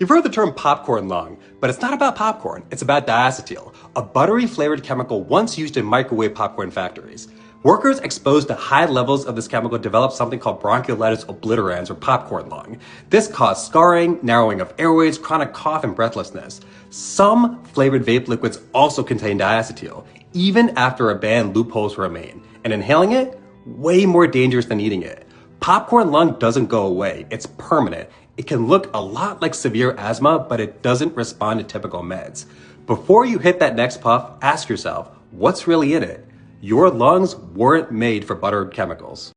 You've heard the term popcorn lung, but it's not about popcorn, it's about diacetyl, a buttery flavored chemical once used in microwave popcorn factories. Workers exposed to high levels of this chemical developed something called bronchiolitis obliterans, or popcorn lung. This caused scarring, narrowing of airways, chronic cough, and breathlessness. Some flavored vape liquids also contain diacetyl, even after a ban loopholes remain. And inhaling it? Way more dangerous than eating it. Popcorn lung doesn't go away, it's permanent. It can look a lot like severe asthma, but it doesn't respond to typical meds. Before you hit that next puff, ask yourself, what's really in it? Your lungs weren't made for buttered chemicals.